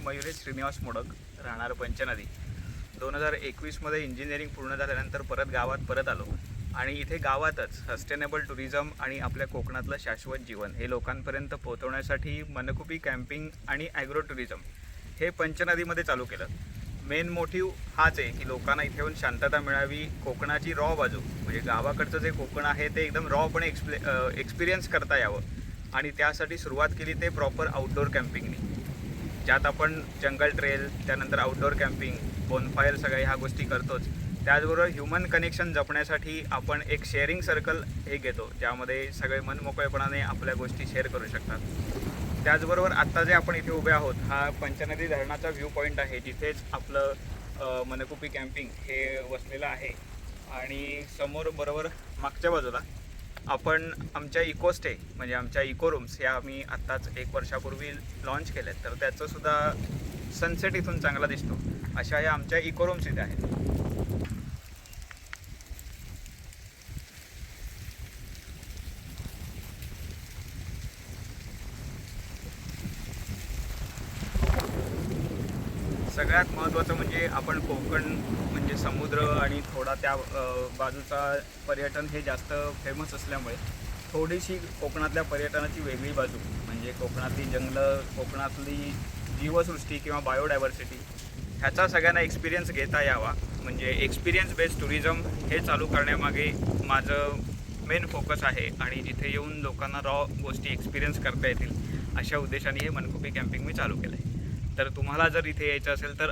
मयुरेश श्रीनिवास मोडक, राहणार पंचनदी. 2021मध्ये इंजिनिअरिंग पूर्ण झाल्यानंतर परत गावात परत आलो आणि इथे गावातच सस्टेनेबल टुरिझम आणि आपल्या कोकणातलं शाश्वत जीवन हे लोकांपर्यंत पोहोचवण्यासाठी मनकुपी कॅम्पिंग आणि ॲग्रो टुरिझम हे पंचनदीमध्ये चालू केलं. मेन मोटिव्ह हाच आहे की लोकांना इथे येऊन शांतता मिळावी, कोकणाची रॉ बाजू म्हणजे गावाकडचं जे कोकण आहे ते एकदम रॉपणे एक्सपिरियन्स करता यावं आणि त्यासाठी सुरुवात केली ते प्रॉपर आउटडोअर कॅम्पिंगनी, ज्यात आपण जंगल ट्रेल, त्यानंतर आउटडोअर कॅम्पिंग, बोनफायर सगळ्या ह्या गोष्टी करतोच. त्याचबरोबर ह्युमन कनेक्शन जपण्यासाठी आपण एक शेअरिंग सर्कल हे घेतो, ज्यामध्ये सगळे मनमोकळेपणाने आपल्या गोष्टी शेअर करू शकतात. त्याचबरोबर आत्ता जे आपण इथे उभे आहोत हा पंचनदी धरणाचा व्ह्यू पॉईंट आहे, जिथेच आपलं मनकुपी कॅम्पिंग हे वसलेलं आहे. आणि समोर बरोबर मागच्या बाजूला आपण आमच्या इको स्टे म्हणजे आमच्या इको रूम्स ह्या आम्ही आत्ताच 1 वर्षापूर्वी लॉन्च केल्यात, तर त्याचंसुद्धा सनसेट इथून चांगला दिसतो. अशा ह्या आमच्या इको रूम्स इथे आहेत. सगळ्यात महत्त्वाचं म्हणजे आपण कोकण म्हणजे समुद्र आणि थोडा त्या बाजूचा पर्यटन हे जास्त फेमस असल्यामुळे थोडीशी कोकणातल्या पर्यटनाची वेगळी बाजू म्हणजे कोकणातली जंगलं, कोकणातली जीवसृष्टी किंवा बायोडायव्हर्सिटी ह्याचा सगळ्यांना एक्सपिरियन्स घेता यावा. म्हणजे एक्सपिरियन्स बेस्ड टुरिझम हे चालू करण्यामागे माझं मेन फोकस आहे आणि जिथे येऊन लोकांना रॉ गोष्टी एक्सपिरियन्स करता येतील अशा उद्देशाने हे मनकुपी कॅम्पिंग मी चालू केलं आहे. तर तुम्हाला जर इथे यायचं असेल तर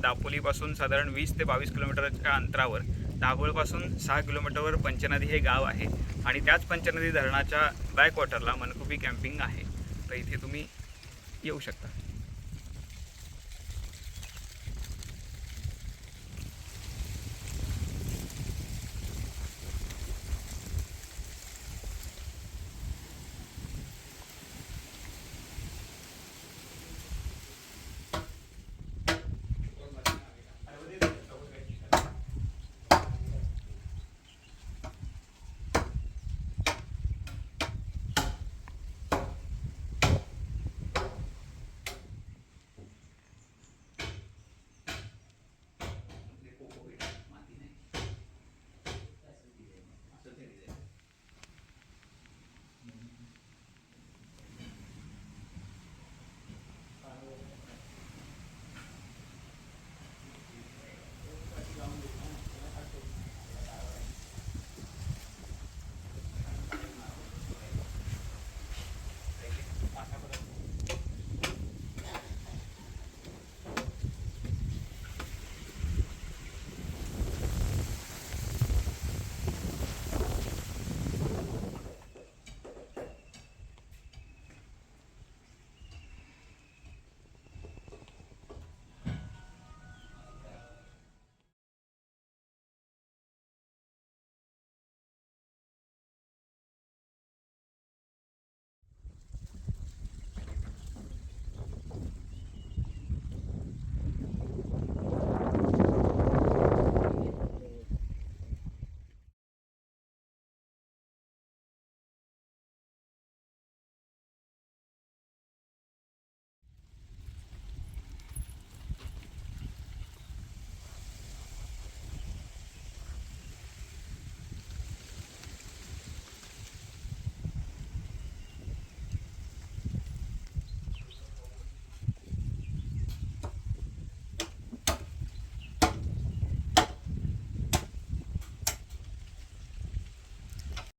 दापोलीपासून साधारण 20 ते 22 किलोमीटरच्या अंतरावर, दाभोळपासून 6 किलोमीटरवर पंचनदी हे गाव आहे आणि त्याच पंचनदी धरणाच्या बॅकवॉटरला मनकुपी कॅम्पिंग आहे. तर इथे तुम्ही येऊ शकता.